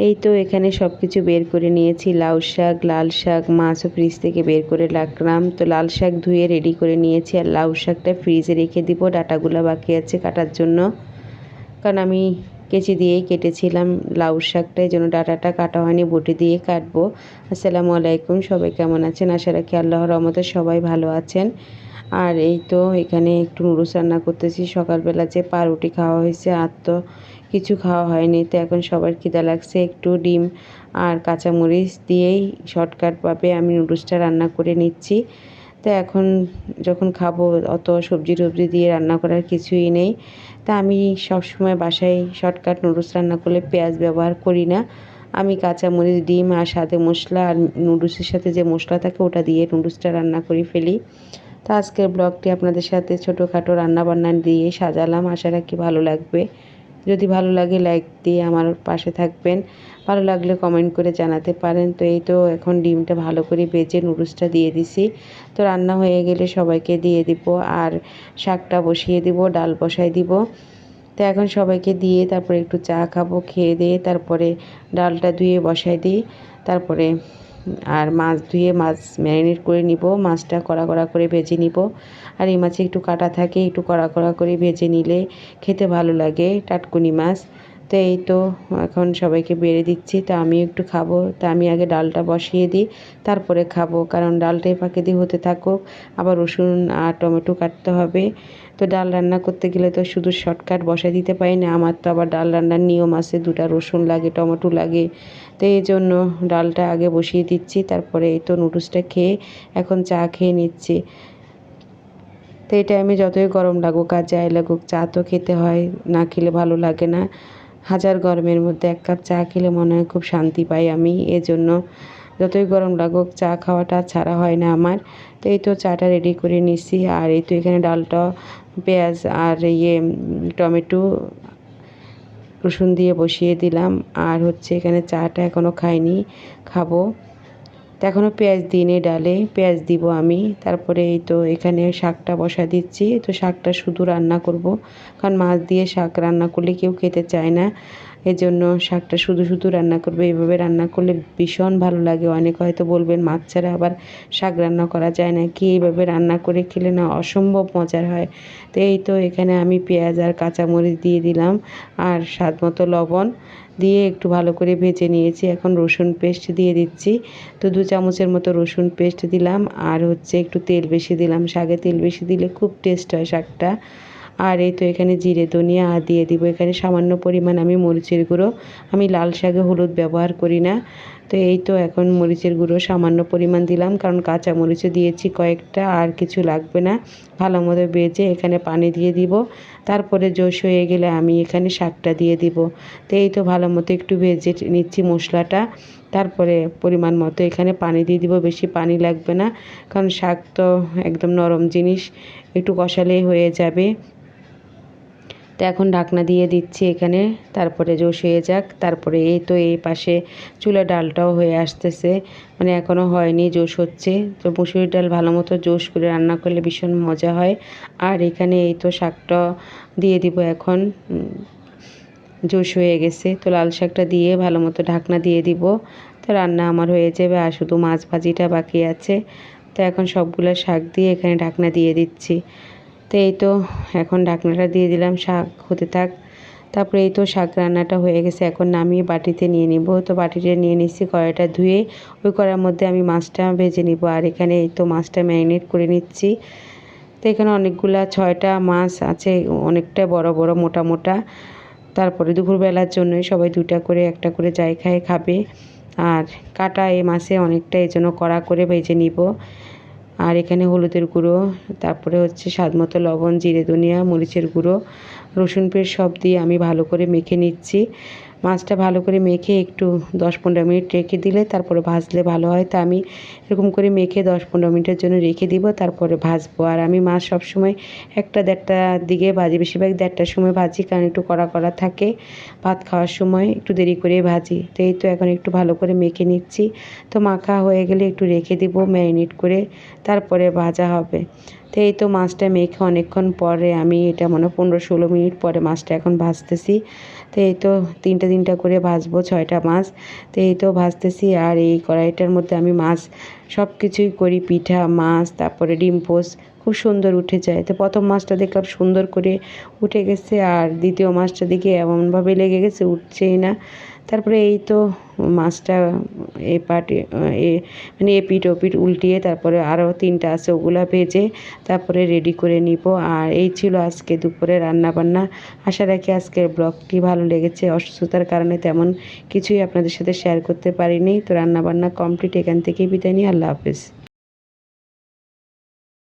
এই তো এখানে সব কিছু বের করে নিয়েছি, লাউ শাক, লাল শাক, মাছও ফ্রিজ থেকে বের করে রাখলাম। তো লাল শাক ধুয়ে রেডি করে নিয়েছি, আর লাউ শাকটা ফ্রিজে রেখে দিব, ডাঁটাগুলো বাকি আছে কাটার জন্য। কারণ আমি কেচি দিয়েই কেটেছিলাম লাউ শাকটা, এই জন্য ডাঁটাটা কাটা হয়নি, বটি দিয়ে কাটবো। আসসালামু আলাইকুম, সবাই কেমন আছেন? আশা রাখি আল্লাহর রহমতে সবাই ভালো আছেন। আর এই তো এখানে একটু নুডলস রান্না করতেছি। সকালবেলা যে পাউরুটি খাওয়া হয়েছে, আর তো কিছু খাওয়া হয়নি। তো এখন সবার খিদা লাগছে, একটু ডিম আর কাঁচামরিচ দিয়েই শর্টকাটভাবে আমি নুডলসটা রান্না করে নিচ্ছি। তো এখন যখন খাবো, অত সবজি টবজি দিয়ে রান্না করার কিছুই নেই। তা আমি সবসময় বাসায় শর্টকাট নুডলস রান্না করলে পেঁয়াজ ব্যবহার করি না। আমি কাঁচামরিচ, ডিম আর সাথে মশলা, আর নুডলসের সাথে যে মশলা থাকে ওটা দিয়ে নুডলসটা রান্না করে ফেলি। তো আজকের ব্লগটি আপনাদের সাথে ছোটোখাটো রান্নাবান্না দিয়ে সাজালাম, আশা রাখি ভালো লাগবে। যদি ভালো লাগে লাইক দিয়ে আমার পাশে থাকবেন, ভালো লাগলে কমেন্ট করে জানাতে পারেন। তো এই তো এখন ডিমটা ভালো করে ভেজে নুডলসটা দিয়ে দিছি। তো রান্না হয়ে গেলে সবাইকে দিয়ে দিব, আর শাকটা বসিয়ে দিব, ডাল বসাই দিব। তো এখন সবাইকে দিয়ে তারপরে একটু চা খাবো, খেয়ে দিয়ে তারপরে ডালটা ধুয়ে বসাই দিই। তারপরে আর মাছ ধুয়ে মাছ ম্যারিনেট করে নিব, মাছটা কড়া কড়া করে ভেজে নিব। আর এই মাছে একটু কাটা থাকে, একটু কড়া কড়া করে ভেজে নিলে খেতে ভালো লাগে, টাটকুনি মাছ। তো এই তো এখন সবাইকে বেড়ে দিচ্ছি, তো আমি একটু খাবো। তা আমি আগে ডালটা বসিয়ে দিই, তারপরে খাবো, কারণ ডালটাই ফাঁকে দিয়ে হতে থাকুক। আবার রসুন আর টমেটো কাটতে হবে। তো ডাল রান্না করতে গেলে তো শুধু শর্টকাট বসাই দিতে পারি না, আমার তো আবার ডাল রান্নার নিয়ম আছে, 2টা রসুন লাগে, টমেটো লাগে। তো এই জন্য ডালটা আগে বসিয়ে দিচ্ছি, তারপরে এই তো নুডলসটা খেয়ে এখন চা খেয়ে নিচ্ছি। তো এই টাইমে যতই গরম লাগুক আর যাই লাগুক, চা তো খেতে হয়, না খেলে ভালো লাগে না। হাজার গরমের মধ্যে 1 কাপ চা খেলে মনে হয় খুব শান্তি পাই আমি, এজন্য যতই গরম লাগুক চা খাওয়াটা ছাড়া হয় না আমার। তো এই তো চাটা রেডি করে নিচ্ছি, আর এই তো এখানে ডালটা পেঁয়াজ আর টমেটো রসুন দিয়ে বসিয়ে দিলাম। আর হচ্ছে এখানে চাটা এখনও খাইনি, খাবো। তো এখনও পেঁয়াজ দিইনি ডালে, পেঁয়াজ দিব আমি। তারপরে এই তো এখানে শাকটা বসা দিচ্ছি। তো শাকটা শুধু রান্না করব, কারণ মাছ দিয়ে শাক রান্না করলে কেউ খেতে চায় না, এজন্য শাকটা শুধু শুধু রান্না করবো। এইভাবে রান্না করলে ভীষণ ভালো লাগে। অনেকে হয়তো বলবেন মাছ ছাড়া আবার শাক রান্না করা যায় না কি, এইভাবে রান্না করে খেলে না অসম্ভব মজার হয়। তো এই তো এখানে আমি পেঁয়াজ আর কাঁচামরিচ দিয়ে দিলাম, আর স্বাদ মতো লবণ দিয়ে একটু ভালো করে ভেজে নিয়েছি। এখন রসুন পেস্ট দিয়ে দিচ্ছি। তো 2 চামচের মতো রসুন পেস্ট দিলাম, আর হচ্ছে একটু তেল বেশি দিলাম, শাকে তেল বেশি দিলে খুব টেস্ট হয় শাকটা। আর এই তো এখানে জিরে ধনিয়া দিয়ে দিব। এখানে সামান্য পরিমাণ আমি মরিচের গুঁড়ো, আমি লাল শাকে হলুদ ব্যবহার করি না। তো এই তো এখন মরিচের গুঁড়ো সামান্য পরিমাণ দিলাম, কারণ কাঁচা মরিচও দিয়েছি কয়েকটা, আর কিছু লাগবে না। ভালো মতো ভেজে এখানে পানি দিয়ে দিব। তারপরে জোশ হয়ে গেলে আমি এখানে শাকটা দিয়ে দিব। তো এই তো ভালো মতো একটু ভেজে নিচ্ছি মশলাটা। তারপরে পরিমাণ মতো এখানে পানি দিয়ে দিব, বেশি পানি লাগবে না, কারণ শাক তো একদম নরম জিনিস, একটু কষালেই হয়ে যাবে। তো এখন ঢাকনা দিয়ে দিচ্ছি এখানে, তারপরে জোশ হয়ে যাক। তারপরে এই তো এই পাশে চুলা ডালটাও হয়ে আসতেছে, মানে এখনও হয়নি, জোশ হচ্ছে। তো মুসুরির ডাল ভালো মতো জোশ করে রান্না করলে ভীষণ মজা হয়। আর এখানে এই তো শাকটা দিয়ে দিব এখন, জোশ হয়ে গেছে। তো লাল শাকটা দিয়ে ভালো মতো ঢাকনা দিয়ে দিব। তো রান্না আমার হয়ে যাবে, আর শুধু মাছ ভাজিটা বাকি আছে। তো এখন সবগুলো শাক দিয়ে এখানে ঢাকনা দিয়ে দিচ্ছি। তো এই তো এখন ঢাকনাটা দিয়ে দিলাম, শাক হতে থাক। তারপরে এই তো শাক রান্নাটা হয়ে গেছে, এখন নামিয়ে বাটিতে নিয়ে নিব। তো বাটিতে নিয়ে নিচ্ছি, কড়াইটা ধুয়ে ওই কড়াইয়ের মধ্যে আমি মাছটা ভেজে নিব। আর এখানে এই তো মাছটা ম্যারিনেট করে নিচ্ছি। তো এখানে অনেকগুলা 6টা মাছ আছে, অনেকটা বড় বড় মোটা মোটা। তারপরে দুপুরবেলার জন্যই সবাই 2টা করে 1টা করে যাই খায় খাবে। আর কাটা এই মাছে অনেকটা, এই জন্য কড়া করে ভেজে নিব। আর এখানে হলুদের গুঁড়ো, তারপরে হচ্ছে স্বাদমতো লবণ, জিরে ধনিয়া, মরিচের গুঁড়ো, রসুন পেস্ট সব দিয়ে আমি ভালো করে মেখে নিচ্ছি। মাছটা ভালো করে মেখে একটু 10-15 মিনিট রেখে দিলে তারপরে ভাজলে ভালো হয়। তা আমি এরকম করে মেখে 10-15 মিনিটের জন্য রেখে দিব, তারপরে ভাজবো। আর আমি মাছ সবসময় 1টা-1.5টার দিকে ভাজি, বেশিরভাগ 1.5টার সময় ভাজি, কারণ একটু কড়া কড়া থাকে। ভাত খাওয়ার সময় একটু দেরি করে ভাজি। তো এই তো এখন একটু ভালো করে মেখে নিচ্ছি। তো মাখা হয়ে গেলে একটু রেখে দিব ম্যারিনেট করে, তারপরে ভাজা হবে। তো এই তো মাছটা মেখে অনেকক্ষণ পরে আমি এটা মনে হয় 15-16 মিনিট পরে মাছটা এখন ভাজতেছি। তো এই তো তিনটা করে ভাজবো 6টা মাছ। তো এই তো ভাজতেছি আর এই কড়াইটার মধ্যে আমি মাছ সব কিছুই করি, পিঠা, মাছ, তারপরে ডিম পোচ খুব সুন্দর উঠে যায়। তো প্রথম মাছটা দেখলাম সুন্দর করে উঠে গেছে, আর দ্বিতীয় মাছটা দিকে এমনভাবে লেগে গেছে উঠছেই না। তারপরে এই তো মাছটা মানে এপিঠ ওপিঠ উল্টিয়ে তারপরে আরও 3টা আছে ওগুলা ভেজে তারপরে রেডি করে নিব। আর এই ছিল আজকে দুপুরে রান্নাবান্না। আশা রাখি আজকের ব্লগটি ভালো লেগেছে। অসুস্থতার কারণে তেমন কিছুই আপনাদের সাথে শেয়ার করতে পারিনি। তো রান্নাবান্না কমপ্লিট, এখান থেকেই বিদায় নিই। আল্লাহ হাফেজ।